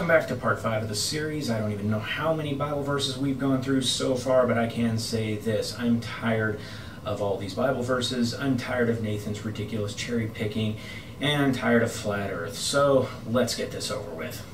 Welcome back to part 5 of the series. I don't even know how many Bible verses we've gone through so far, but I can say this. I'm tired of all these Bible verses. I'm tired of Nathan's ridiculous cherry picking, and I'm tired of Flat Earth. So let's get this over with.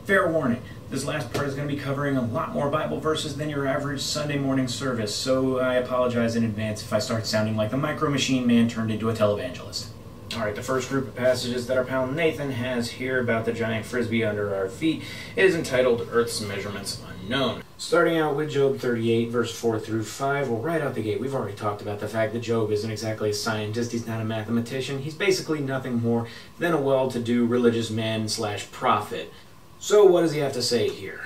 Fair warning, this last part is going to be covering a lot more Bible verses than your average Sunday morning service, so I apologize in advance if I start sounding like the Micro Machine Man turned into a televangelist. Alright, the first group of passages that our pal Nathan has here about the giant frisbee under our feet is entitled Earth's Measurements Unknown. Starting out with Job 38, verse 4 through 5, well, right out the gate, we've already talked about the fact that Job isn't exactly a scientist, he's not a mathematician, he's basically nothing more than a well-to-do religious man slash prophet. So what does he have to say here?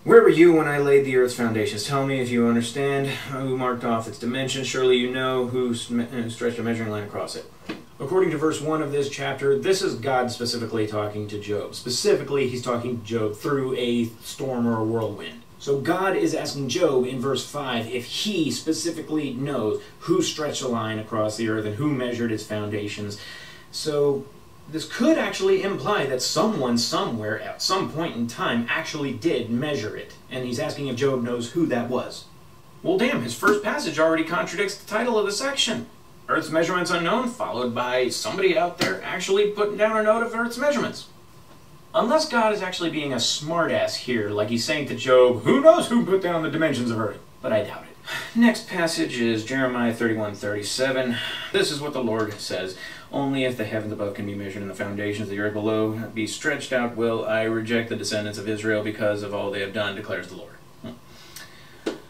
Where were you when I laid the earth's foundations? Tell me if you understand who marked off its dimensions. Surely you know who stretched a measuring line across it. According to verse 1 of this chapter, this is God specifically talking to Job. Specifically, he's talking to Job through a storm or a whirlwind. So God is asking Job in verse 5 if he specifically knows who stretched a line across the earth and who measured its foundations. So this could actually imply that someone somewhere at some point in time actually did measure it. And he's asking if Job knows who that was. Well, damn, his first passage already contradicts the title of the section. Earth's Measurements Unknown, followed by somebody out there actually putting down a note of Earth's measurements. Unless God is actually being a smartass here, like he's saying to Job, who knows who put down the dimensions of Earth? But I doubt it. Next passage is Jeremiah 31:37. This is what the Lord says. Only if the heavens above can be measured and the foundations of the earth below be stretched out will I reject the descendants of Israel because of all they have done, declares the Lord.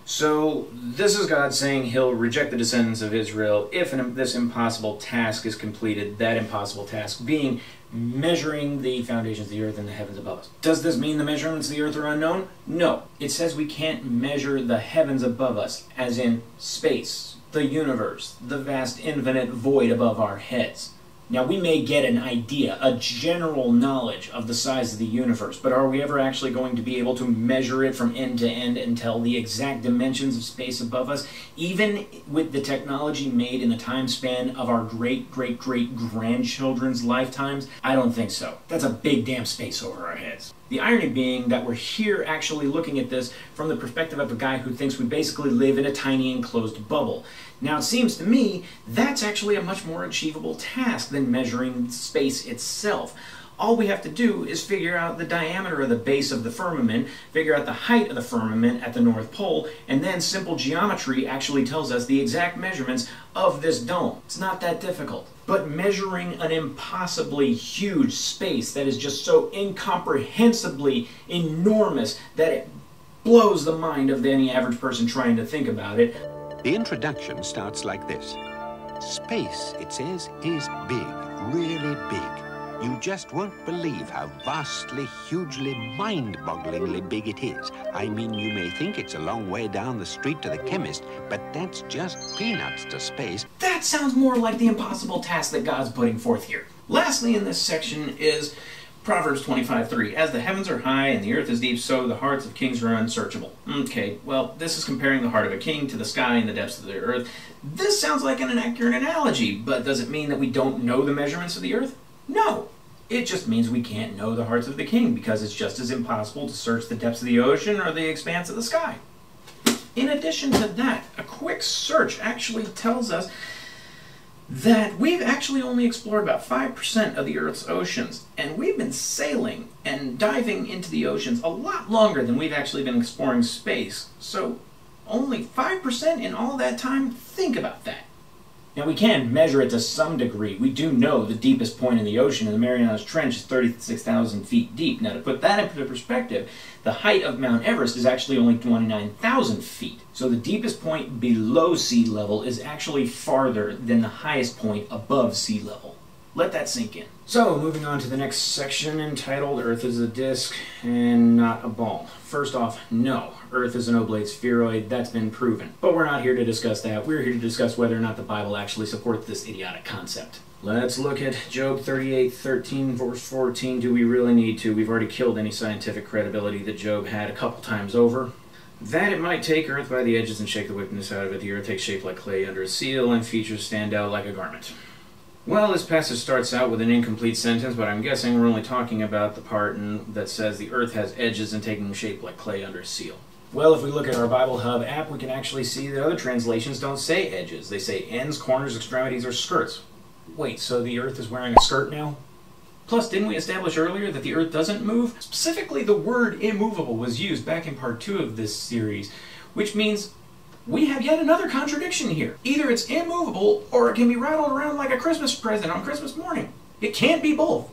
So this is God saying he'll reject the descendants of Israel if this impossible task is completed, that impossible task being measuring the foundations of the earth and the heavens above us. Does this mean the measurements of the earth are unknown? No. It says we can't measure the heavens above us, as in space, the universe, the vast infinite void above our heads. Now, we may get an idea, a general knowledge of the size of the universe, but are we ever actually going to be able to measure it from end to end and tell the exact dimensions of space above us, even with the technology made in the time span of our great-great-great-grandchildren's lifetimes? I don't think so. That's a big damn space over our heads. The irony being that we're here actually looking at this from the perspective of a guy who thinks we basically live in a tiny enclosed bubble. Now, it seems to me that's actually a much more achievable task than measuring space itself. All we have to do is figure out the diameter of the base of the firmament, figure out the height of the firmament at the North Pole, and then simple geometry actually tells us the exact measurements of this dome. It's not that difficult. But measuring an impossibly huge space that is just so incomprehensibly enormous that it blows the mind of any average person trying to think about it. The introduction starts like this. Space, it says, is big, really big. You just won't believe how vastly, hugely, mind-bogglingly big it is. I mean, you may think it's a long way down the street to the chemist, but that's just peanuts to space. That sounds more like the impossible task that God's putting forth here. Lastly in this section is Proverbs 25:3. As the heavens are high and the earth is deep, so the hearts of kings are unsearchable. Okay, well, this is comparing the heart of a king to the sky and the depths of the earth. This sounds like an accurate analogy, but does it mean that we don't know the measurements of the earth? No. It just means we can't know the hearts of the king, because it's just as impossible to search the depths of the ocean or the expanse of the sky. In addition to that, a quick search actually tells us that we've actually only explored about 5% of the Earth's oceans, and we've been sailing and diving into the oceans a lot longer than we've actually been exploring space. So only 5% in all that time? Think about that. Now, we can measure it to some degree. We do know the deepest point in the ocean in the Marianas Trench is 36,000 feet deep. Now, to put that into perspective, the height of Mount Everest is actually only 29,000 feet. So the deepest point below sea level is actually farther than the highest point above sea level. Let that sink in. So, moving on to the next section entitled Earth is a Disk and Not a Ball. First off, no. Earth is an oblate spheroid. That's been proven. But we're not here to discuss that. We're here to discuss whether or not the Bible actually supports this idiotic concept. Let's look at Job 38:13, verse 14. Do we really need to? We've already killed any scientific credibility that Job had a couple times over. That it might take earth by the edges and shake the wickedness out of it. The earth takes shape like clay under a seal, and features stand out like a garment. Well, this passage starts out with an incomplete sentence, but I'm guessing we're only talking about the part that says the earth has edges and taking shape like clay under seal. Well, if we look at our Bible Hub app, we can actually see that other translations don't say edges. They say ends, corners, extremities, or skirts. Wait, so the earth is wearing a skirt now? Plus, didn't we establish earlier that the earth doesn't move? Specifically, the word immovable was used back in part 2 of this series, which means we have yet another contradiction here. Either it's immovable, or it can be rattled around like a Christmas present on Christmas morning. It can't be both.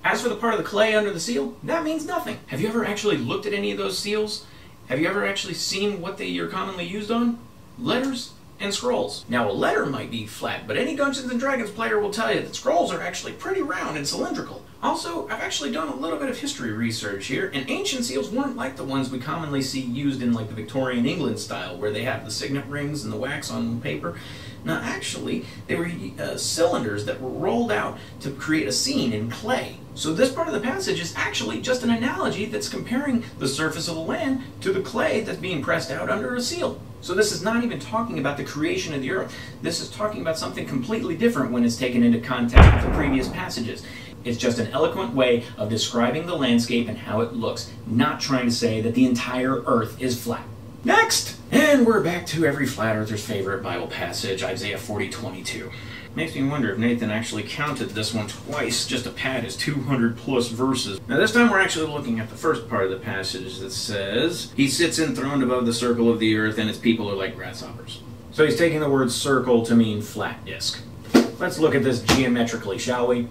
As for the part of the clay under the seal, that means nothing. Have you ever actually looked at any of those seals? Have you ever actually seen what they are commonly used on? Letters and scrolls. Now, a letter might be flat, but any Dungeons & Dragons player will tell you that scrolls are actually pretty round and cylindrical. Also, I've actually done a little bit of history research here, and ancient seals weren't like the ones we commonly see used in like the Victorian England style, where they have the signet rings and the wax on paper. Now, actually, they were cylinders that were rolled out to create a scene in clay. So this part of the passage is actually just an analogy that's comparing the surface of the land to the clay that's being pressed out under a seal. So this is not even talking about the creation of the earth. This is talking about something completely different when it's taken into context with the previous passages. It's just an eloquent way of describing the landscape and how it looks, not trying to say that the entire earth is flat. Next! And we're back to every flat earther's favorite Bible passage, Isaiah 40:22. Makes me wonder if Nathan actually counted this one twice just to pad his 200+ verses. Now this time we're actually looking at the first part of the passage that says, "He sits enthroned above the circle of the earth, and its people are like grasshoppers." So he's taking the word circle to mean flat disk. Let's look at this geometrically, shall we?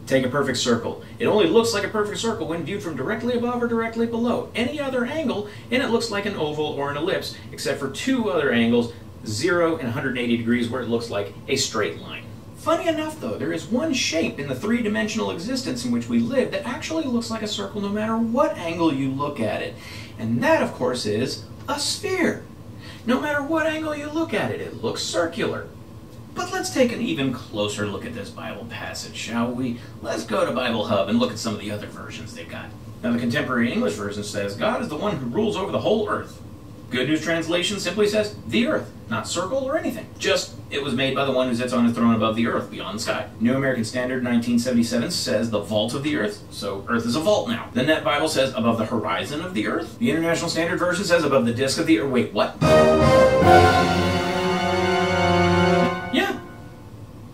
Take a perfect circle. It only looks like a perfect circle when viewed from directly above or directly below any other angle, and it looks like an oval or an ellipse, except for two other angles, 0 and 180 degrees, where it looks like a straight line. Funny enough, though, there is one shape in the three-dimensional existence in which we live that actually looks like a circle no matter what angle you look at it. And that, of course, is a sphere. No matter what angle you look at it, it looks circular. But let's take an even closer look at this Bible passage, shall we? Let's go to Bible Hub and look at some of the other versions they've got. Now, the contemporary English version says, "God is the one who rules over the whole earth." Good News Translation simply says, "the earth," not circle or anything. Just, it was made by the one who sits on his throne above the earth, beyond the sky. New American Standard 1977 says, "the vault of the earth," so earth is a vault now. The Net Bible says, "above the horizon of the earth." The International Standard Version says, "above the disk of the earth." Wait, what? Yeah.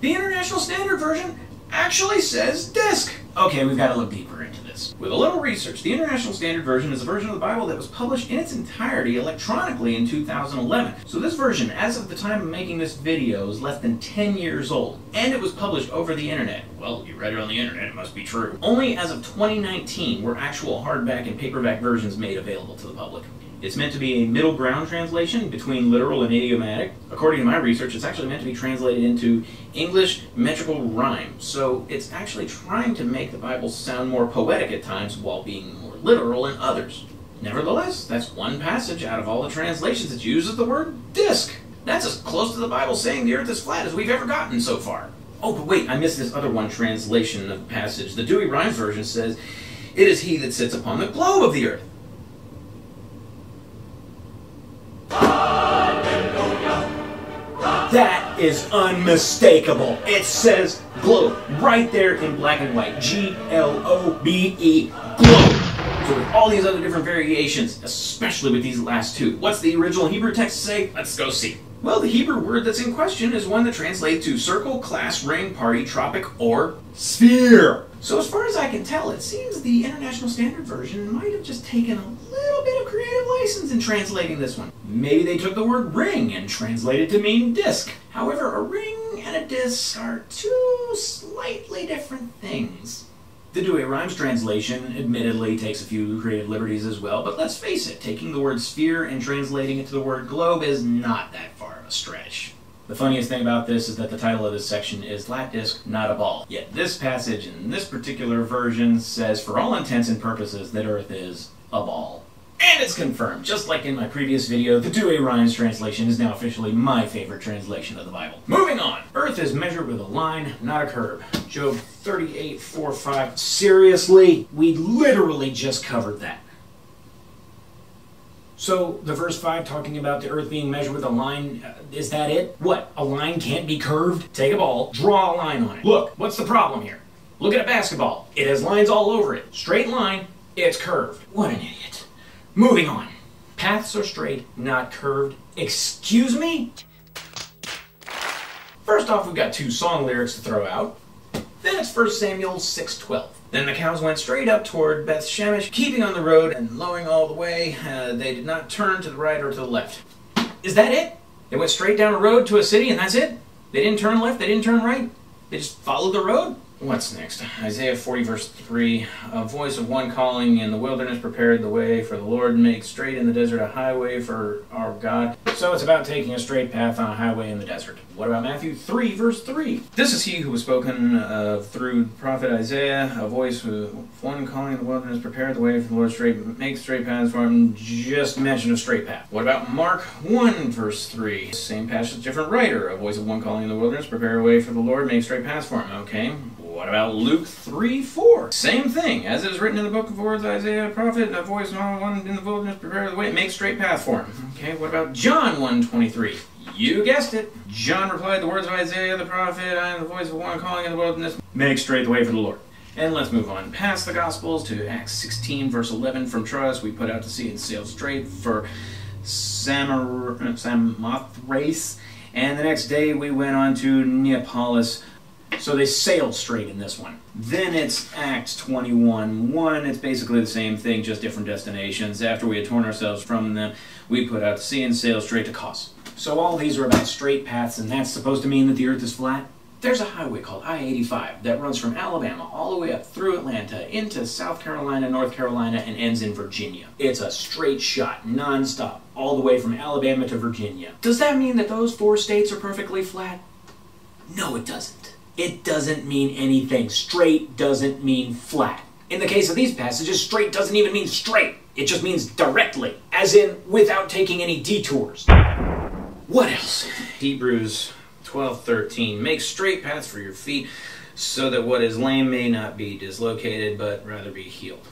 The International Standard Version actually says disk. Okay, we've got to look deeper into this. With a little research, the International Standard Version is a version of the Bible that was published in its entirety electronically in 2011. So this version, as of the time of making this video, is less than 10 years old. And it was published over the internet. Well, you read it on the internet, it must be true. Only as of 2019 were actual hardback and paperback versions made available to the public. It's meant to be a middle ground translation between literal and idiomatic. According to my research, it's actually meant to be translated into English metrical rhyme. So it's actually trying to make the Bible sound more poetic at times while being more literal in others. Nevertheless, that's one passage out of all the translations that uses the word disk. That's as close to the Bible saying the earth is flat as we've ever gotten so far. Oh, but wait, I missed this other one translation of the passage. The Dewey Rhymes version says, "It is he that sits upon the globe of the earth." That is unmistakable. It says globe right there in black and white. G-L-O-B-E, globe. So with all these other different variations, especially with these last two, what's the original Hebrew text say? Let's go see. Well, the Hebrew word that's in question is one that translates to circle, class, ring, party, tropic, or sphere. So as far as I can tell, it seems the International Standard Version might have just taken a little bit of creative license in translating this one. Maybe they took the word ring and translated to mean disk. However, a ring and a disk are two slightly different things. The Dewey Rhymes translation admittedly takes a few creative liberties as well, but let's face it, taking the word sphere and translating it to the word globe is not that far of a stretch. The funniest thing about this is that the title of this section is Flat Disk, Not a Ball. Yet this passage in this particular version says, for all intents and purposes, that Earth is a ball. And it's confirmed. Just like in my previous video, the Dewey Rhymes translation is now officially my favorite translation of the Bible. Moving on. Earth is measured with a line, not a curve. Job 38:4-5. Seriously? We literally just covered that. So the verse 5 talking about the earth being measured with a line, is that it? What, a line can't be curved? Take a ball, draw a line on it. Look, what's the problem here? Look at a basketball. It has lines all over it. Straight line, it's curved. What an idiot. Moving on. Paths are straight, not curved. Excuse me? First off, we've got 2 song lyrics to throw out. Then it's 1 Samuel 6:12. Then the cows went straight up toward Beth Shemesh, keeping on the road and lowing all the way. They did not turn to the right or to the left. Is that it? They went straight down a road to a city and that's it? They didn't turn left, they didn't turn right? They just followed the road? What's next? Isaiah 40 verse 3. A voice of one calling in the wilderness prepared the way for the Lord, make straight in the desert a highway for our God. So it's about taking a straight path on a highway in the desert. What about Matthew 3 verse 3? This is he who was spoken of through the prophet Isaiah. A voice of one calling in the wilderness prepared the way for the Lord, make straight paths for him. Just mention a straight path. What about Mark 1 verse 3? Same passage, different writer. A voice of one calling in the wilderness prepare a way for the Lord, make straight paths for him. Okay. What about Luke 3:4? Same thing. As it is written in the book of words, Isaiah the prophet, a voice of one in the wilderness, prepare the way, make straight path for him. Okay, what about John 1:23? You guessed it. John replied, the words of Isaiah the prophet, I am the voice of one calling in the wilderness, make straight the way for the Lord. And let's move on past the Gospels to Acts 16 verse 11. From Troas we put out to sea and sailed straight for Samothrace. And the next day we went on to Neapolis. So they sailed straight in this one. Then it's Acts 21:1. It's basically the same thing, just different destinations. After we had torn ourselves from them, we put out to sea and sailed straight to Kos. So all these are about straight paths, and that's supposed to mean that the earth is flat? There's a highway called I-85 that runs from Alabama all the way up through Atlanta into South Carolina, North Carolina, and ends in Virginia. It's a straight shot, non-stop, all the way from Alabama to Virginia. Does that mean that those 4 states are perfectly flat? No, it doesn't. It doesn't mean anything. Straight doesn't mean flat. In the case of these passages, straight doesn't even mean straight. It just means directly, as in without taking any detours. What else? Hebrews 12:13. Make straight paths for your feet, so that what is lame may not be dislocated, but rather be healed.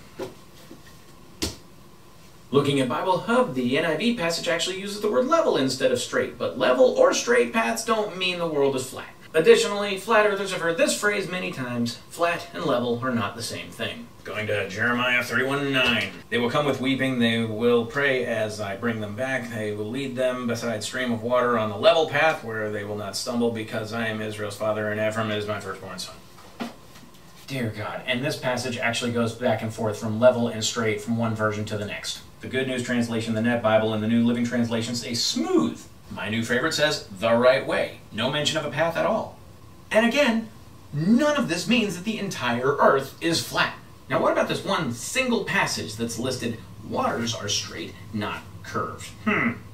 Looking at Bible Hub, the NIV passage actually uses the word level instead of straight, but level or straight paths don't mean the world is flat. Additionally, flat earthers have heard this phrase many times. Flat and level are not the same thing. Going to Jeremiah 31:9. They will come with weeping, they will pray as I bring them back. They will lead them beside a stream of water on the level path where they will not stumble, because I am Israel's father and Ephraim is my firstborn son. Dear God, and this passage actually goes back and forth from level and straight from one version to the next. The Good News Translation, the Net Bible, and the New Living Translation say smooth. My new favorite says the right way. No mention of a path at all. And again, none of this means that the entire earth is flat. Now what about this one single passage that's listed, waters are straight, not curved?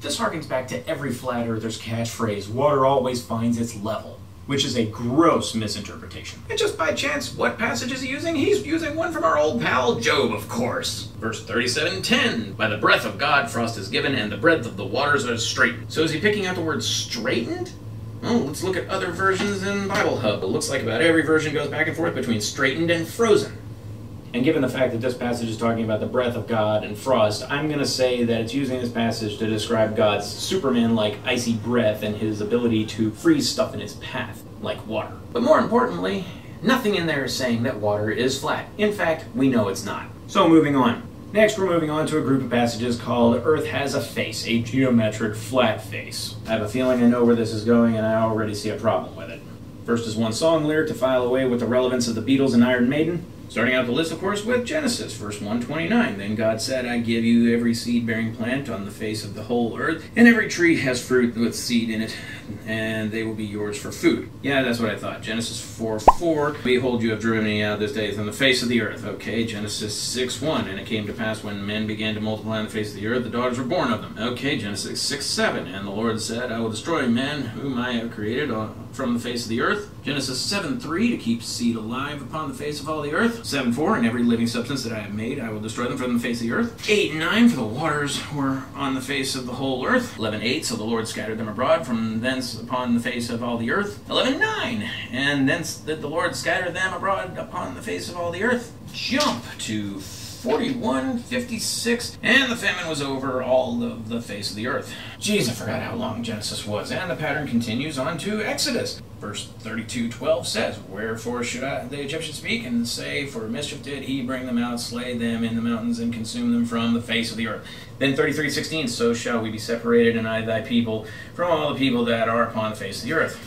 This harkens back to every flat earther's catchphrase, water always finds its level, which is a gross misinterpretation. And just by chance, what passage is he using? He's using one from our old pal Job, of course. Verse 37:10. By the breath of God frost is given, and the breadth of the waters are straightened. So is he picking out the word straightened? Well, let's look at other versions in Bible Hub. It looks like about every version goes back and forth between straightened and frozen. And given the fact that this passage is talking about the breath of God and frost, I'm going to say that it's using this passage to describe God's Superman-like icy breath and his ability to freeze stuff in his path, like water. But more importantly, nothing in there is saying that water is flat. In fact, we know it's not. So moving on. Next, we're moving on to a group of passages called Earth Has a Face, a geometric flat face. I have a feeling I know where this is going, and I already see a problem with it. First is one song lyric to file away with the relevance of the Beatles and Iron Maiden. Starting out the list, of course, with Genesis, verse 129. Then God said, I give you every seed-bearing plant on the face of the whole earth, and every tree has fruit with seed in it, and they will be yours for food. Yeah, that's what I thought. Genesis 4:4. Behold, you have driven me out this day from the face of the earth. Okay, Genesis 6:1. And it came to pass when men began to multiply on the face of the earth, the daughters were born of them. Okay, Genesis 6:7. And the Lord said, I will destroy men whom I have created from the face of the earth. Genesis 7:3. To keep seed alive upon the face of all the earth. 7:4. And every living substance that I have made, I will destroy them from the face of the earth. 8:9. For the waters were on the face of the whole earth. 11:8. So the Lord scattered them abroad from thence upon the face of all the earth. 11:9. And thence did the Lord scatter them abroad upon the face of all the earth. Jump to 41:56, and the famine was over all of the face of the earth. Geez, I forgot how long Genesis was, and the pattern continues on to Exodus. Verse 32:12 says, "Wherefore should the Egyptians speak and say, for mischief did he bring them out, slay them in the mountains, and consume them from the face of the earth." Then 33:16, "So shall we be separated, and I thy people, from all the people that are upon the face of the earth."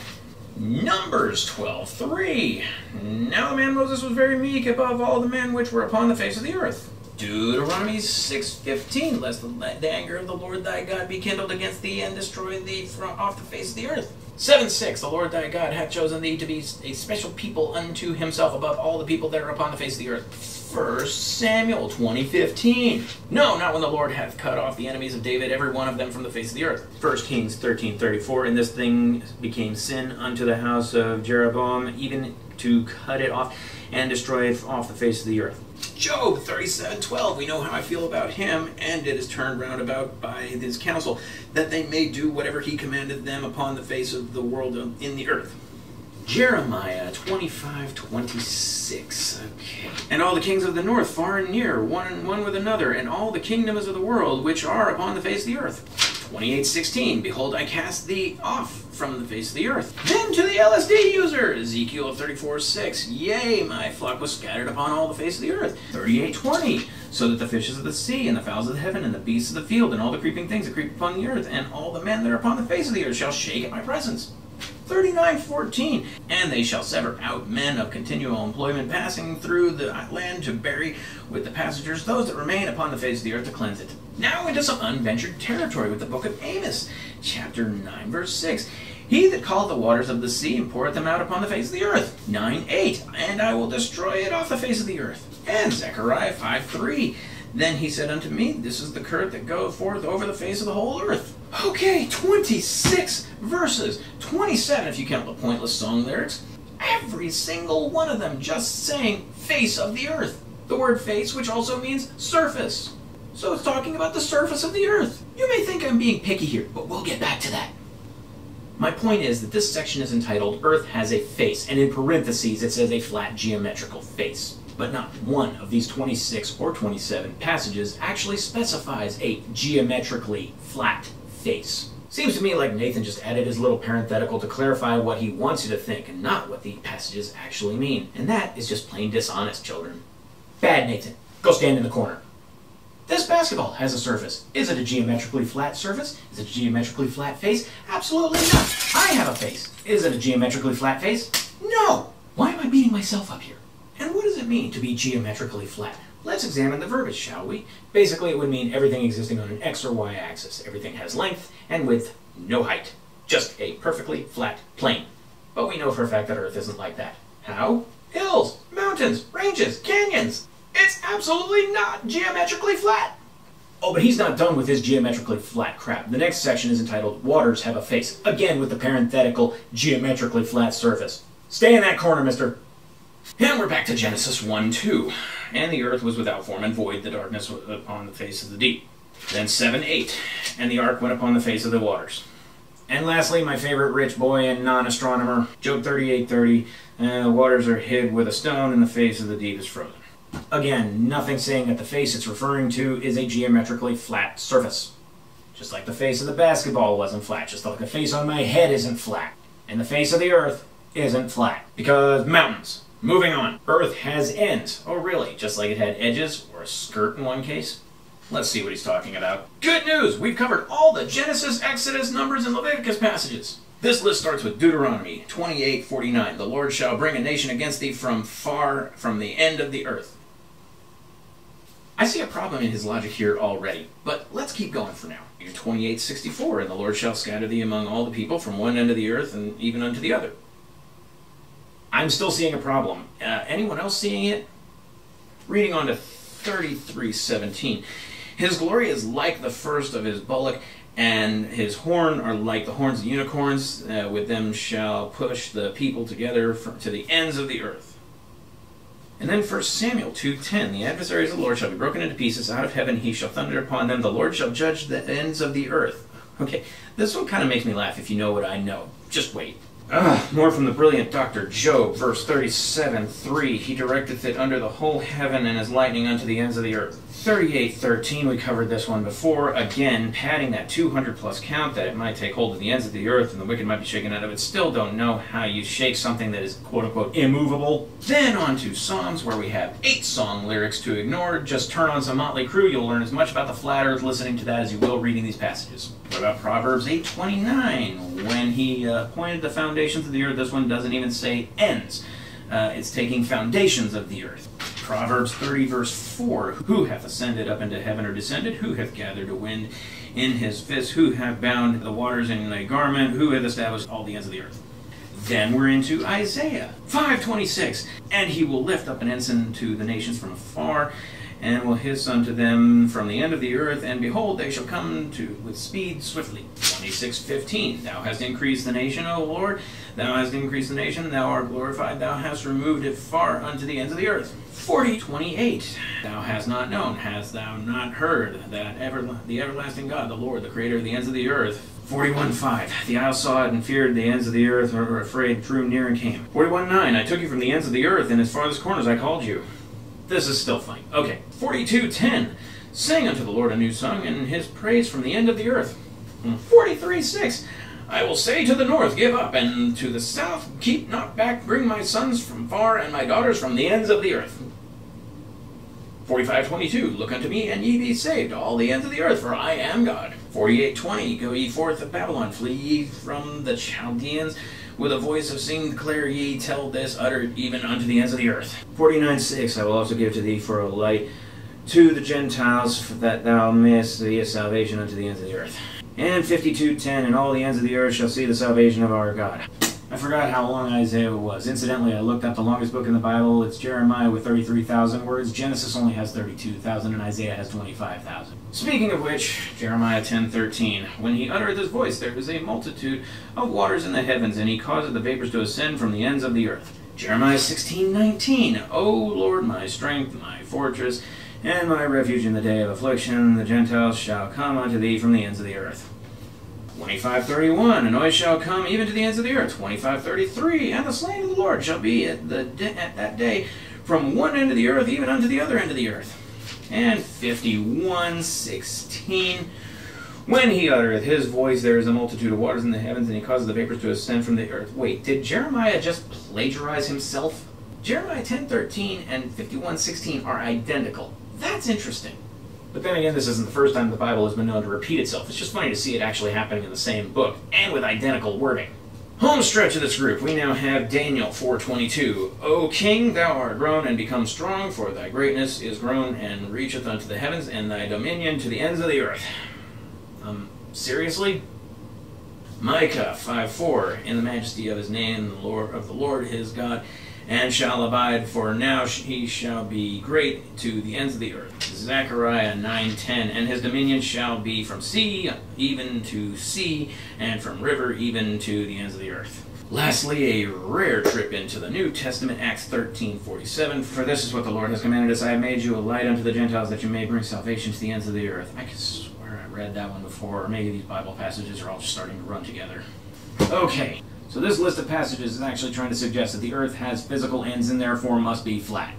Numbers 12:3, "Now the man Moses was very meek above all the men which were upon the face of the earth." Deuteronomy 6:15, "Lest the anger of the Lord thy God be kindled against thee, and destroy thee from off the face of the earth." 7:6, "The Lord thy God hath chosen thee to be a special people unto himself above all the people that are upon the face of the earth." 1 Samuel 20:15, "No, not when the Lord hath cut off the enemies of David, every one of them from the face of the earth." 1 Kings 13:34, "And this thing became sin unto the house of Jeroboam, even to cut it off and destroy it off the face of the earth." Job 37:12, "We know how I feel about him, and it is turned round about by his counsel, that they may do whatever he commanded them upon the face of the world in the earth." Jeremiah 25:26. Okay. "And all the kings of the north, far and near, one with another, and all the kingdoms of the world which are upon the face of the earth." 28:16, "Behold, I cast thee off from the face of the earth." Then to the LSD user, Ezekiel 34:6, "Yea, my flock was scattered upon all the face of the earth." 38:20, "So that the fishes of the sea, and the fowls of the heaven, and the beasts of the field, and all the creeping things that creep upon the earth, and all the men that are upon the face of the earth shall shake at my presence." 39:14, "And they shall sever out men of continual employment passing through the land to bury with the passengers those that remain upon the face of the earth to cleanse it." Now into some unventured territory with the book of Amos, chapter 9, verse 6. "He that calleth the waters of the sea and poureth them out upon the face of the earth." 9:8, "And I will destroy it off the face of the earth." And Zechariah 5:3, "Then he said unto me, This is the curse that goeth forth over the face of the whole earth." Okay, 26 verses, 27 if you count the pointless song lyrics. Every single one of them just saying face of the earth. The word face, which also means surface. So it's talking about the surface of the earth. You may think I'm being picky here, but we'll get back to that. My point is that this section is entitled Earth Has a Face, and in parentheses it says a flat geometrical face. But not one of these 26 or 27 passages actually specifies a geometrically flat face. Seems to me like Nathan just added his little parenthetical to clarify what he wants you to think and not what the passages actually mean. And that is just plain dishonest, children. Bad Nathan. Go stand in the corner. This basketball has a surface. Is it a geometrically flat surface? Is it a geometrically flat face? Absolutely not. I have a face. Is it a geometrically flat face? No. Why am I beating myself up here? And what does it mean to be geometrically flat? Let's examine the verbiage, shall we? Basically, it would mean everything existing on an X or Y axis. Everything has length and width, no height. Just a perfectly flat plane. But we know for a fact that Earth isn't like that. How? Hills, mountains, ranges, canyons. It's absolutely not geometrically flat. Oh, but he's not done with his geometrically flat crap. The next section is entitled Waters Have a Face. Again with the parenthetical geometrically flat surface. Stay in that corner, mister. And we're back to Genesis 1:2. "And the earth was without form and void, the darkness was upon the face of the deep." Then 7:8. "And the ark went upon the face of the waters." And lastly, my favorite rich boy and non-astronomer, Job 38:30. "The waters are hid with a stone, and the face of the deep is frozen." Again, nothing saying that the face it's referring to is a geometrically flat surface. Just like the face of the basketball wasn't flat, just like the face on my head isn't flat. And the face of the earth isn't flat. Because mountains. Moving on. Earth has ends. Oh really? Just like it had edges or a skirt in one case? Let's see what he's talking about. Good news! We've covered all the Genesis, Exodus, Numbers, and Leviticus passages. This list starts with Deuteronomy 28:49. "The Lord shall bring a nation against thee from the end of the earth." I see a problem in his logic here already, but let's keep going for now. 28:64. "And the Lord shall scatter thee among all the people from one end of the earth and even unto the other." I'm still seeing a problem. Anyone else seeing it? Reading on to 33:17. "His glory is like the first of his bullock, and his horn are like the horns of unicorns. With them shall push the people together to the ends of the earth." And then 1 Samuel 2:10. "The adversaries of the Lord shall be broken into pieces. Out of heaven he shall thunder upon them. The Lord shall judge the ends of the earth." Okay, this one kind of makes me laugh if you know what I know. Just wait. More from the brilliant Dr. Job, verse 37:3. He directeth it under the whole heaven, and as lightning unto the ends of the earth. 38:13. We covered this one before. Again, padding that 200 plus count, that it might take hold of the ends of the earth, and the wicked might be shaken out of it. Still don't know how you shake something that is quote-unquote immovable. Then on to Psalms, where we have 8 song lyrics to ignore. Just turn on some Motley Crue. You'll learn as much about the flat earth listening to that as you will reading these passages. What about Proverbs 8:29? When he pointed the foundations of the earth, this one doesn't even say ends. It's taking foundations of the earth. Proverbs 30 verse 4. Who hath ascended up into heaven or descended? Who hath gathered a wind in his fist? Who hath bound the waters in a garment? Who hath established all the ends of the earth? Then we're into Isaiah 5:26. And he will lift up an ensign to the nations from afar, and will hiss unto them from the end of the earth, and behold, they shall come to with speed swiftly. 26:15. Thou hast increased the nation, O Lord. Thou hast increased the nation, thou art glorified. Thou hast removed it far unto the ends of the earth. 40:28. Thou hast not known, hast thou not heard, that the everlasting God, the Lord, the creator of the ends of the earth. 41:5. The isles saw it and feared, the ends of the earth were afraid, drew near and came. 41:9. I took you from the ends of the earth, and as farthest corners I called you. This is still funny. Okay. 42:10. Sing unto the Lord a new song, and his praise from the end of the earth. 43:6. I will say to the north, give up, and to the south, keep not back. Bring my sons from far, and my daughters from the ends of the earth. 45:22. Look unto me, and ye be saved, all the ends of the earth, for I am God. 48:20. Go ye forth of Babylon, flee ye from the Chaldeans. With a voice of sing declare ye, tell this, utter even unto the ends of the earth. 49:6. I will also give to thee for a light to the Gentiles, that thou mayest see a salvation unto the ends of the earth. And 52:10. And all the ends of the earth shall see the salvation of our God. I forgot how long Isaiah was. Incidentally, I looked up the longest book in the Bible. It's Jeremiah with 33,000 words. Genesis only has 32,000, and Isaiah has 25,000. Speaking of which, Jeremiah 10:13. When he uttereth his voice, there is a multitude of waters in the heavens, and he causeth the vapors to ascend from the ends of the earth. Jeremiah 16:19. O Lord, my strength, my fortress, and my refuge in the day of affliction, the Gentiles shall come unto thee from the ends of the earth. 25:31. And noise shall come even to the ends of the earth. 25:33. And the slain of the Lord shall be at that day from one end of the earth even unto the other end of the earth. And 51:16. When he uttereth his voice, there is a multitude of waters in the heavens, and he causes the vapors to ascend from the earth. Wait, did Jeremiah just plagiarize himself? Jeremiah 10:13 and 51:16 are identical. That's interesting. But then again, this isn't the first time the Bible has been known to repeat itself. It's just funny to see it actually happening in the same book, and with identical wording. Home stretch of this group, we now have Daniel 4:22. O King, thou art grown and become strong, for thy greatness is grown and reacheth unto the heavens, and thy dominion to the ends of the earth. Seriously? Micah 5:4. In the majesty of his name, the Lord his God, and shall abide, for now he shall be great to the ends of the earth. Zechariah 9:10. And his dominion shall be from sea even to sea, and from river even to the ends of the earth. Lastly, a rare trip into the New Testament, Acts 13:47. For this is what the Lord has commanded us, I have made you a light unto the Gentiles, that you may bring salvation to the ends of the earth. I could swear I read that one before, or maybe these Bible passages are all just starting to run together. Okay. So this list of passages is actually trying to suggest that the earth has physical ends and therefore must be flat.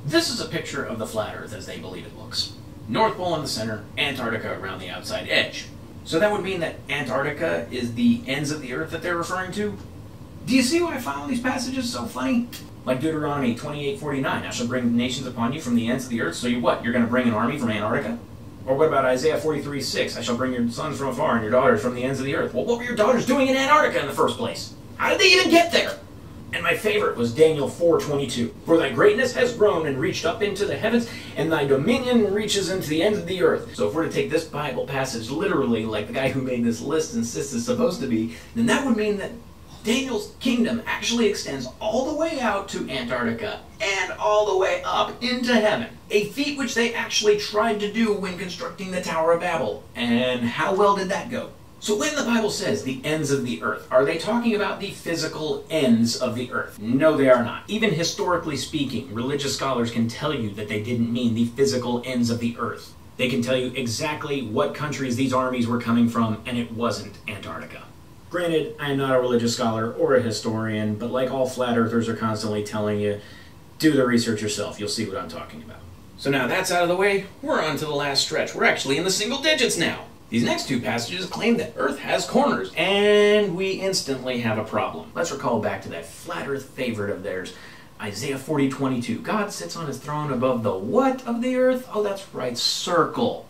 This is a picture of the flat earth as they believe it looks. North Pole in the center, Antarctica around the outside edge. So that would mean that Antarctica is the ends of the earth that they're referring to? Do you see why I found these passages so funny? Like Deuteronomy 28:49, I shall bring nations upon you from the ends of the earth. So you what? You're going to bring an army from Antarctica? Or what about Isaiah 43:6? I shall bring your sons from afar and your daughters from the ends of the earth. Well, what were your daughters doing in Antarctica in the first place? How did they even get there? And my favorite was Daniel 4:22. For thy greatness has grown and reached up into the heavens, and thy dominion reaches into the ends of the earth. So if we're to take this Bible passage literally, like the guy who made this list insists it's supposed to be, then that would mean that Daniel's kingdom actually extends all the way out to Antarctica and all the way up into heaven. A feat which they actually tried to do when constructing the Tower of Babel. And how well did that go? So when the Bible says the ends of the earth, are they talking about the physical ends of the earth? No, they are not. Even historically speaking, religious scholars can tell you that they didn't mean the physical ends of the earth. They can tell you exactly what countries these armies were coming from, and it wasn't Antarctica. Granted, I'm not a religious scholar or a historian, but like all flat earthers are constantly telling you, do the research yourself. You'll see what I'm talking about. So now that's out of the way, we're on to the last stretch. We're actually in the single digits now. These next two passages claim that Earth has corners, and we instantly have a problem. Let's recall back to that flat Earth favorite of theirs, Isaiah 40:22. God sits on his throne above the what of the earth? Oh, that's right, circle.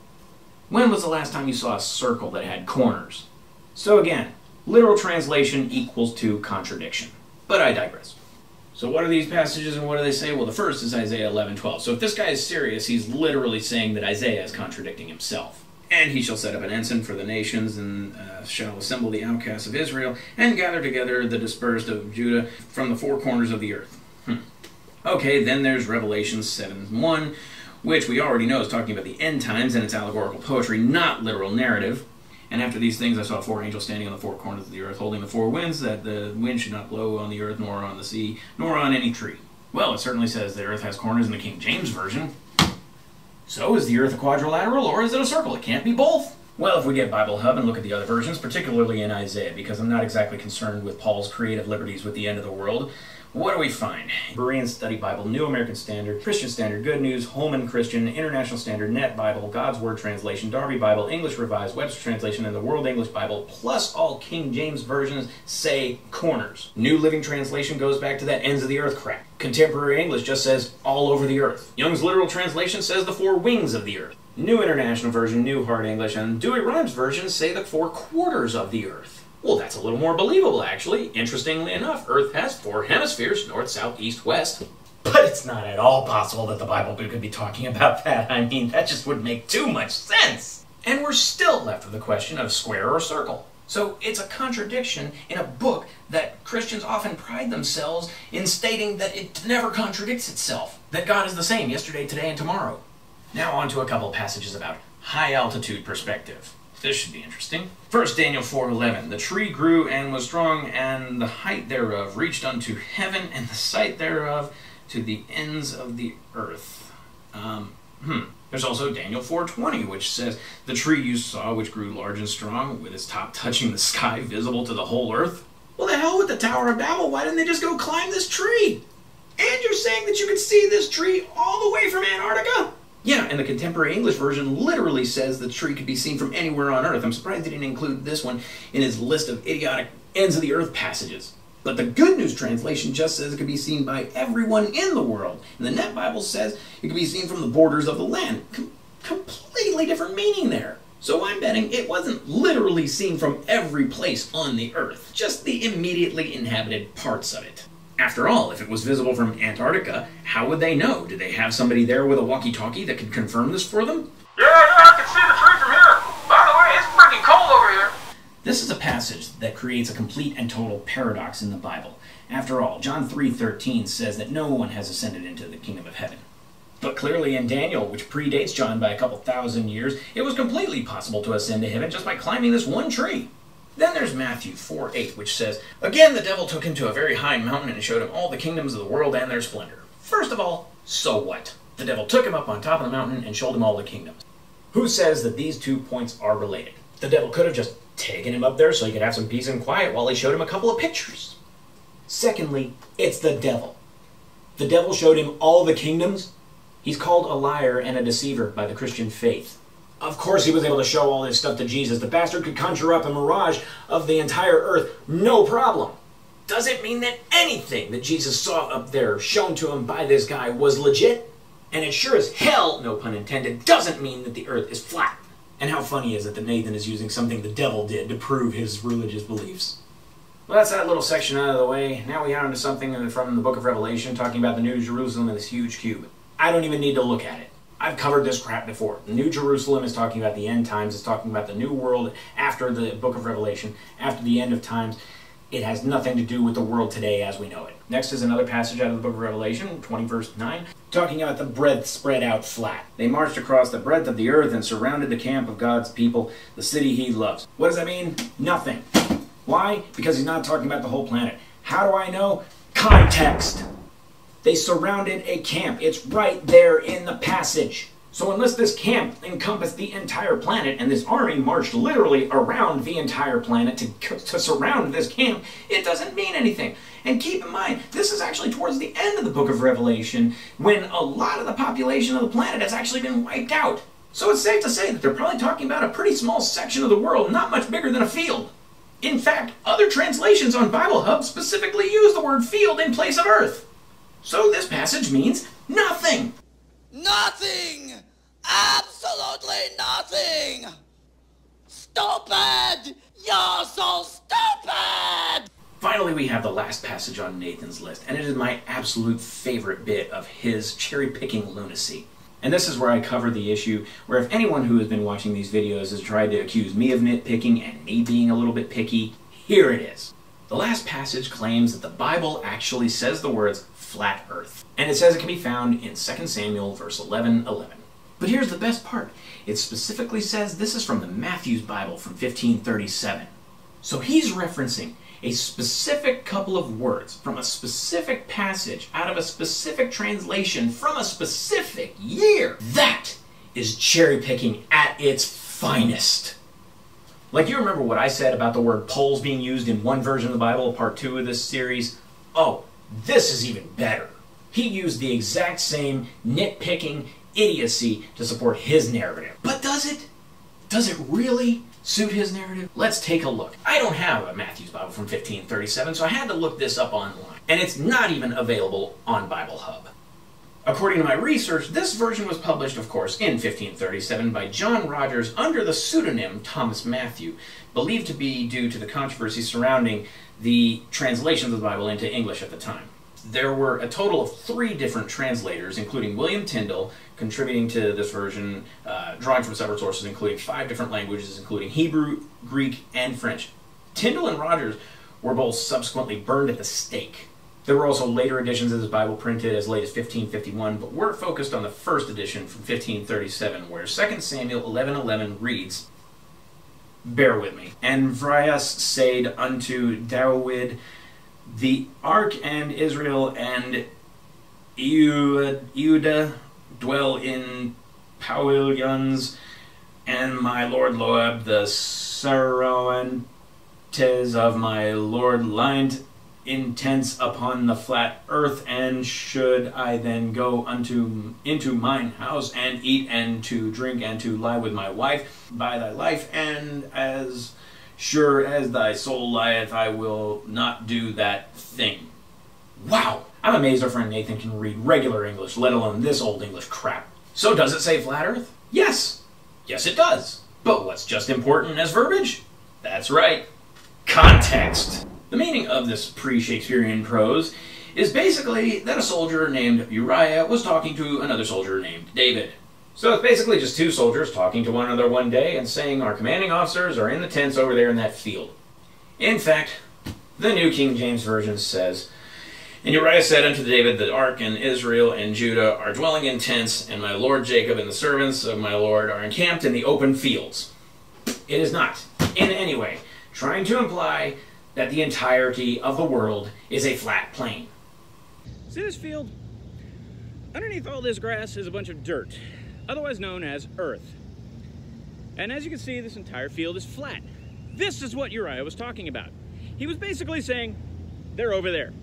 When was the last time you saw a circle that had corners? So again, literal translation equals to contradiction. But I digress. So what are these passages and what do they say? Well, the first is Isaiah 11:12. So if this guy is serious, he's literally saying that Isaiah is contradicting himself. And he shall set up an ensign for the nations, and shall assemble the outcasts of Israel, and gather together the dispersed of Judah from the four corners of the earth. Okay, then there's Revelation 7:1, which we already know is talking about the end times, and it's allegorical poetry, not literal narrative. And after these things I saw four angels standing on the four corners of the earth, holding the four winds, that the wind should not blow on the earth, nor on the sea, nor on any tree. Well, it certainly says the earth has corners in the King James Version. So is the earth a quadrilateral, or is it a circle? It can't be both. Well, if we get Bible Hub and look at the other versions, particularly in Isaiah, because I'm not exactly concerned with Paul's creative liberties with the end of the world, what do we find? Berean Study Bible, New American Standard, Christian Standard, Good News, Holman Christian, International Standard, Net Bible, God's Word Translation, Darby Bible, English Revised, Webster Translation, and the World English Bible, plus all King James versions say corners. New Living Translation goes back to that ends of the earth crap. Contemporary English just says all over the earth. Young's Literal Translation says the four wings of the earth. New International Version, New Hard English, and Dewey Rhymes versions say the four quarters of the earth. Well, that's a little more believable, actually. Interestingly enough, Earth has four hemispheres, north, south, east, west. But it's not at all possible that the Bible could be talking about that. I mean, that just would make too much sense. And we're still left with the question of square or circle. So it's a contradiction in a book that Christians often pride themselves in stating that it never contradicts itself, that God is the same yesterday, today, and tomorrow. Now on to a couple passages about high-altitude perspective. This should be interesting. First, Daniel 4:11. The tree grew and was strong, and the height thereof reached unto heaven, and the sight thereof to the ends of the earth. There's also Daniel 4:20, which says, the tree you saw, which grew large and strong, with its top touching the sky, visible to the whole earth. Well, the hell with the Tower of Babel. Why didn't they just go climb this tree? And you're saying that you could see this tree all the way from Antarctica? Yeah, and the Contemporary English Version literally says the tree could be seen from anywhere on Earth. I'm surprised he didn't include this one in his list of idiotic ends of the earth passages. But the Good News Translation just says it could be seen by everyone in the world. And the Net Bible says it could be seen from the borders of the land. Completely different meaning there. So I'm betting it wasn't literally seen from every place on the Earth, just the immediately inhabited parts of it. After all, if it was visible from Antarctica, how would they know? Did they have somebody there with a walkie-talkie that could confirm this for them? Yeah, I can see the tree from here. By the way, it's freaking cold over here. This is a passage that creates a complete and total paradox in the Bible. After all, John 3:13 says that no one has ascended into the kingdom of heaven. But clearly in Daniel, which predates John by a couple thousand years, it was completely possible to ascend to heaven just by climbing this one tree. Then there's Matthew 4:8, which says, again the devil took him to a very high mountain and showed him all the kingdoms of the world and their splendor. First of all, so what? The devil took him up on top of the mountain and showed him all the kingdoms. Who says that these 2 points are related? The devil could have just taken him up there so he could have some peace and quiet while he showed him a couple of pictures. Secondly, it's the devil. The devil showed him all the kingdoms. He's called a liar and a deceiver by the Christian faith. Of course he was able to show all this stuff to Jesus. The bastard could conjure up a mirage of the entire earth, no problem. Does it mean that anything that Jesus saw up there shown to him by this guy was legit? And it sure as hell, no pun intended, doesn't mean that the earth is flat. And how funny is it that Nathan is using something the devil did to prove his religious beliefs? Well, that's that little section out of the way. Now we get on to something from the book of Revelation, talking about the New Jerusalem and this huge cube. I don't even need to look at it. I've covered this crap before. The New Jerusalem is talking about the end times. It's talking about the new world after the book of Revelation, after the end of times. It has nothing to do with the world today as we know it. Next is another passage out of the book of Revelation, 20 verse 9, talking about the breadth spread out flat. They marched across the breadth of the earth and surrounded the camp of God's people, the city he loves. What does that mean? Nothing. Why? Because he's not talking about the whole planet. How do I know? Context. They surrounded a camp. It's right there in the passage. So unless this camp encompassed the entire planet and this army marched literally around the entire planet to surround this camp, it doesn't mean anything. And keep in mind, this is actually towards the end of the book of Revelation, when a lot of the population of the planet has actually been wiped out. So it's safe to say that they're probably talking about a pretty small section of the world, not much bigger than a field. In fact, other translations on Bible Hub specifically use the word field in place of earth. So this passage means nothing. Nothing! Absolutely nothing! Stupid! You're so stupid! Finally, we have the last passage on Nathan's list, and it is my absolute favorite bit of his cherry-picking lunacy. And this is where I cover the issue where if anyone who has been watching these videos has tried to accuse me of nitpicking and me being a little bit picky, here it is. The last passage claims that the Bible actually says the words flat earth. And it says it can be found in 2 Samuel verse 11:11. But here's the best part. It specifically says this is from the Matthew's Bible from 1537. So he's referencing a specific couple of words from a specific passage out of a specific translation from a specific year. That is cherry picking at its finest. Like, you remember what I said about the word poles being used in one version of the Bible, part 2 of this series? Oh, this is even better. He used the exact same nitpicking idiocy to support his narrative. But does it? Does it really suit his narrative? Let's take a look. I don't have a Matthew's Bible from 1537, so I had to look this up online. And it's not even available on Bible Hub. According to my research, this version was published, of course, in 1537 by John Rogers under the pseudonym Thomas Matthew, believed to be due to the controversy surrounding the translations of the Bible into English at the time. There were a total of 3 different translators, including William Tyndale, contributing to this version, drawing from several sources, including 5 different languages, including Hebrew, Greek, and French. Tyndale and Rogers were both subsequently burned at the stake. There were also later editions of this Bible printed as late as 1551, but we're focused on the first edition from 1537, where 2 Samuel 11:11 reads, bear with me, and Vrias said unto David, the ark and Israel and Judah dwell in pavilions, and my lord Loab, the Saroantes of my lord, lined in tents upon the flat earth, and should I then go into mine house and eat and to drink and to lie with my wife by thy life, and as sure as thy soul lieth, I will not do that thing. Wow! I'm amazed our friend Nathan can read regular English, let alone this old English crap. So does it say flat earth? Yes! Yes it does. But what's just important as verbiage? That's right. Context. The meaning of this pre-Shakespearean prose is basically that a soldier named Uriah was talking to another soldier named David. So it's basically just 2 soldiers talking to one another one day and saying our commanding officers are in the tents over there in that field. In fact, the New King James Version says, and Uriah said unto David, the ark and Israel and Judah are dwelling in tents, and my lord Jacob and the servants of my lord are encamped in the open fields. It is not, in any way, trying to imply that the entirety of the world is a flat plain. See this field? Underneath all this grass is a bunch of dirt, otherwise known as earth. And as you can see, this entire field is flat. This is what Uriah was talking about. He was basically saying, they're over there.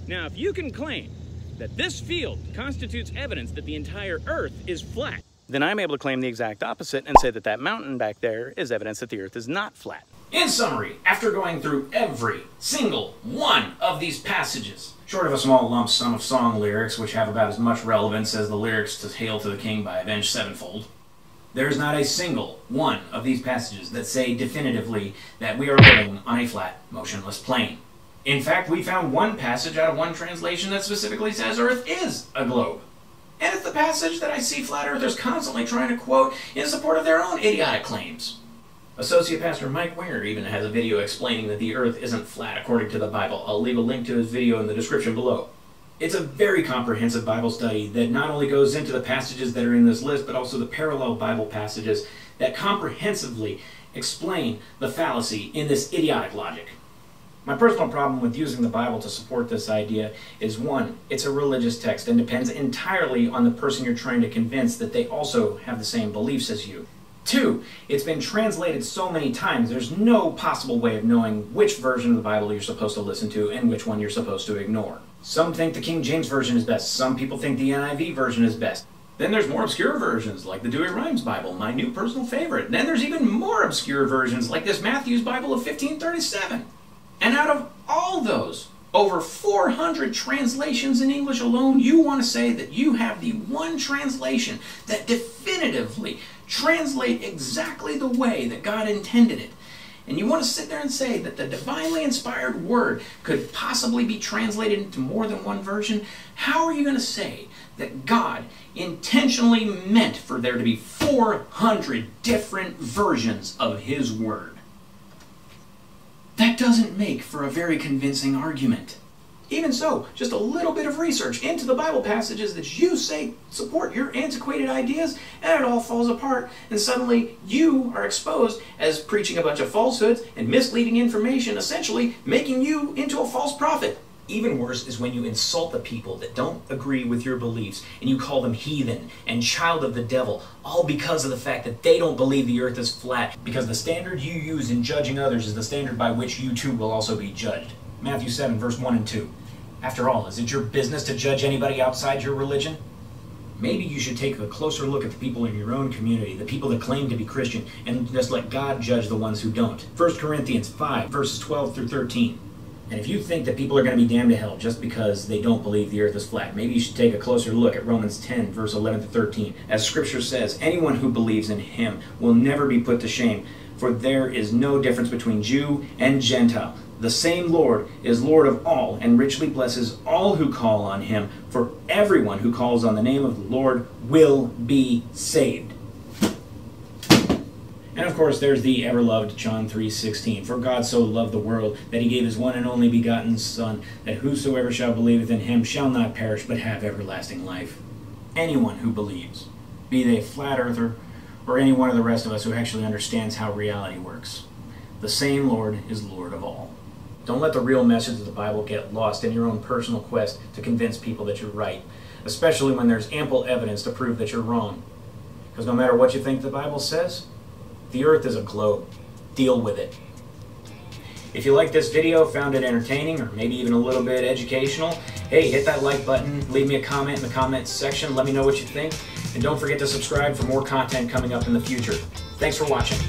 Now, if you can claim that this field constitutes evidence that the entire earth is flat, then I'm able to claim the exact opposite and say that that mountain back there is evidence that the earth is not flat. In summary, after going through every single one of these passages, short of a small lump sum of song lyrics which have about as much relevance as the lyrics to Hail to the King by Avenged Sevenfold, there is not a single one of these passages that say definitively that we are living on a flat, motionless plane. In fact, we found one passage out of one translation that specifically says Earth is a globe. And it's the passage that I see flat earthers constantly trying to quote in support of their own idiotic claims. Associate Pastor Mike Winger even has a video explaining that the earth isn't flat according to the Bible. I'll leave a link to his video in the description below. It's a very comprehensive Bible study that not only goes into the passages that are in this list, but also the parallel Bible passages that comprehensively explain the fallacy in this idiotic logic. My personal problem with using the Bible to support this idea is, one, it's a religious text and depends entirely on the person you're trying to convince that they also have the same beliefs as you. Two, it's been translated so many times, there's no possible way of knowing which version of the Bible you're supposed to listen to and which one you're supposed to ignore. Some think the King James Version is best, some people think the NIV version is best. Then there's more obscure versions, like the Douay-Rheims Bible, my new personal favorite. Then there's even more obscure versions, like this Matthew's Bible of 1537. And out of all those, over 400 translations in English alone, you want to say that you have the one translation that definitively translates exactly the way that God intended it. And you want to sit there and say that the divinely inspired word could possibly be translated into more than one version? How are you going to say that God intentionally meant for there to be 400 different versions of His word? That doesn't make for a very convincing argument. Even so, just a little bit of research into the Bible passages that you say support your antiquated ideas, and it all falls apart, and suddenly you are exposed as preaching a bunch of falsehoods and misleading information, essentially making you into a false prophet. Even worse is when you insult the people that don't agree with your beliefs, and you call them heathen and child of the devil, all because of the fact that they don't believe the earth is flat, because the standard you use in judging others is the standard by which you too will also be judged. Matthew 7, verse 1 and 2. After all, is it your business to judge anybody outside your religion? Maybe you should take a closer look at the people in your own community, the people that claim to be Christian, and just let God judge the ones who don't. 1 Corinthians 5, verses 12 through 13. And if you think that people are going to be damned to hell just because they don't believe the earth is flat, maybe you should take a closer look at Romans 10, verse 11 to 13. As Scripture says, anyone who believes in Him will never be put to shame, for there is no difference between Jew and Gentile. The same Lord is Lord of all, and richly blesses all who call on Him, for everyone who calls on the name of the Lord will be saved. And of course, there's the ever-loved John 3:16. For God so loved the world that He gave His one and only begotten Son, that whosoever shall believeth in Him shall not perish, but have everlasting life. Anyone who believes, be they a flat earther or any one of the rest of us who actually understands how reality works, the same Lord is Lord of all. Don't let the real message of the Bible get lost in your own personal quest to convince people that you're right, especially when there's ample evidence to prove that you're wrong. Because no matter what you think the Bible says, the earth is a globe. Deal with it. If you like this video, found it entertaining, or maybe even a little bit educational, hey, hit that like button, leave me a comment in the comments section, let me know what you think, and don't forget to subscribe for more content coming up in the future. Thanks for watching.